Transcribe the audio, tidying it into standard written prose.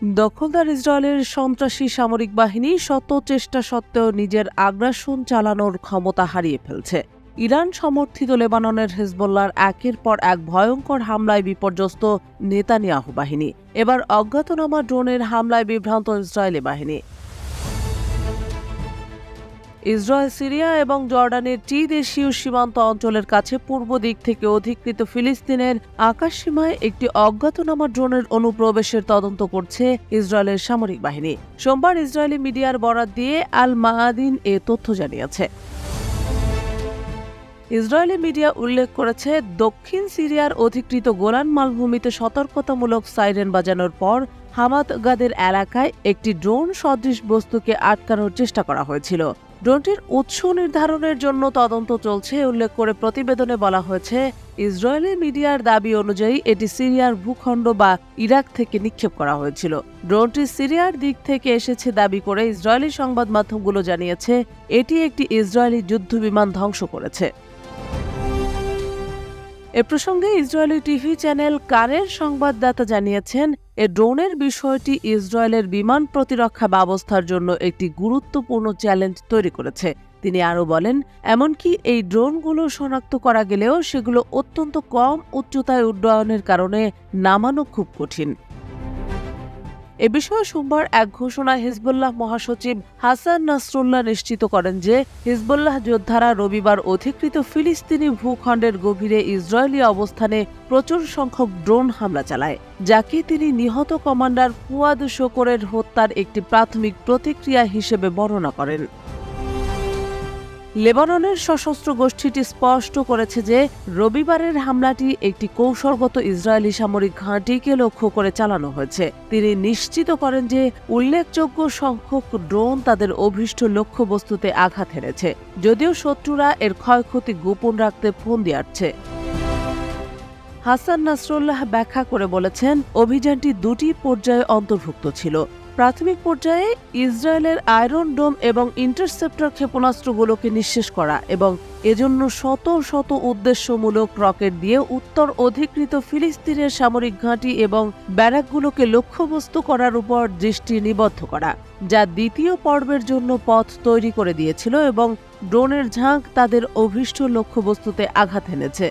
দখলদার ইসরায়েলের সন্ত্রাসী সামরিক বাহিনী শত চেষ্টা সত্ত্বেও নিজের আগ্রাসন চালানোর ক্ষমতা হারিয়ে ফেলছে। ইরান সমর্থিত লেবাননের হিজবুল্লাহর একের পর এক ভয়ঙ্কর হামলায় বিপর্যস্ত নেতানিয়াহু বাহিনী। এবার অজ্ঞাতনামা ড্রোনের হামলায় বিভ্রান্ত ইসরায়েলি বাহিনী। ইসরায়েল সিরিয়া এবং জর্ডানের ত্রিদেশীয় সীমান্ত অঞ্চলের কাছে পূর্ব দিক থেকে অধিকৃত ফিলিস্তিনের আকাশসীমায় একটি অজ্ঞাতনামা ড্রোনের অনুপ্রবেশের তদন্ত করছে ইসরায়েলের সামরিক বাহিনী। সোমবার ইসরায়েলি মিডিয়ার বরাত দিয়ে আল মায়াদিন এ তথ্য জানিয়েছে। ইসরায়েলি মিডিয়া উল্লেখ করেছে, দক্ষিণ সিরিয়ার অধিকৃত গোলান মালভূমিতে সতর্কতামূলক সাইরেন বাজানোর পর হামাদ গাদের এলাকায় একটি ড্রোন সদৃশ বস্তুকে আটকানোর চেষ্টা করা হয়েছিল। ড্রোনটির উৎস নির্ধারণের জন্য তদন্ত চলছে উল্লেখ করে প্রতিবেদনে বলা হয়েছে, ইসরায়েলি মিডিয়ার দাবি অনুযায়ী এটি সিরিয়ার ভূখণ্ড বা ইরাক থেকে নিক্ষেপ করা হয়েছিল। ড্রোনটি সিরিয়ার দিক থেকে এসেছে দাবি করে ইসরায়েলি সংবাদ মাধ্যমগুলো জানিয়েছে এটি একটি ইসরায়েলি যুদ্ধবিমান ধ্বংস করেছে। এ প্রসঙ্গে ইসরায়েলি টিভি চ্যানেল কানের সংবাদদাতা জানিয়েছেন, এ ড্রোনের বিষয়টি ইসরায়েলের বিমান প্রতিরক্ষা ব্যবস্থার জন্য একটি গুরুত্বপূর্ণ চ্যালেঞ্জ তৈরি করেছে। তিনি আরও বলেন, এমনকি এই ড্রোনগুলো শনাক্ত করা গেলেও সেগুলো অত্যন্ত কম উচ্চতায় উড্ডয়নের কারণে নামানো খুব কঠিন। এ বিষয়ে সোমবার এক ঘোষণায় হিজবুল্লাহ মহাসচিব হাসান নাসরুল্লাহ নিশ্চিত করেন যে হিজবুল্লাহ যোদ্ধারা রবিবার অধিকৃত ফিলিস্তিনি ভূখণ্ডের গভীরে ইসরায়েলি অবস্থানে প্রচুর সংখ্যক ড্রোন হামলা চালায়, যাকে তিনি নিহত কমান্ডার ফুয়াদ শোকরের হত্যার একটি প্রাথমিক প্রতিক্রিয়া হিসেবে বর্ণনা করেন। লেবাননের সশস্ত্র গোষ্ঠীটি স্পষ্ট করেছে যে রবিবারের হামলাটি একটি কৌশলগত ইসরায়েলি সামরিক ঘাঁটিকে লক্ষ্য করে চালানো হয়েছে। তিনি নিশ্চিত করেন যে উল্লেখযোগ্য সংখ্যক ড্রোন তাদের অভীষ্ট লক্ষ্যবস্তুতে আঘাত হেনেছে, যদিও শত্রুরা এর ক্ষয়ক্ষতি গোপন রাখতে ফন্দি আঁটছে। হাসান নাসরুল্লাহ ব্যাখ্যা করে বলেছেন, অভিযানটি দুটি পর্যায়ে অন্তর্ভুক্ত ছিল। প্রাথমিক পর্যায়ে ইসরায়েলের আয়রন ডোম এবং ইন্টারসেপ্টর ক্ষেপণাস্ত্রগুলোকে নিঃশেষ করা এবং এজন্য শত শত উদ্দেশ্যমূলক রকেট দিয়ে উত্তর অধিকৃত ফিলিস্তিনের সামরিক ঘাঁটি এবং ব্যারাকগুলোকে লক্ষ্যবস্তু করার উপর দৃষ্টি নিবদ্ধ করা, যা দ্বিতীয় পর্বের জন্য পথ তৈরি করে দিয়েছিল এবং ড্রোনের ঝাঁক তাদের অভীষ্ট লক্ষ্যবস্তুতে আঘাত এনেছে।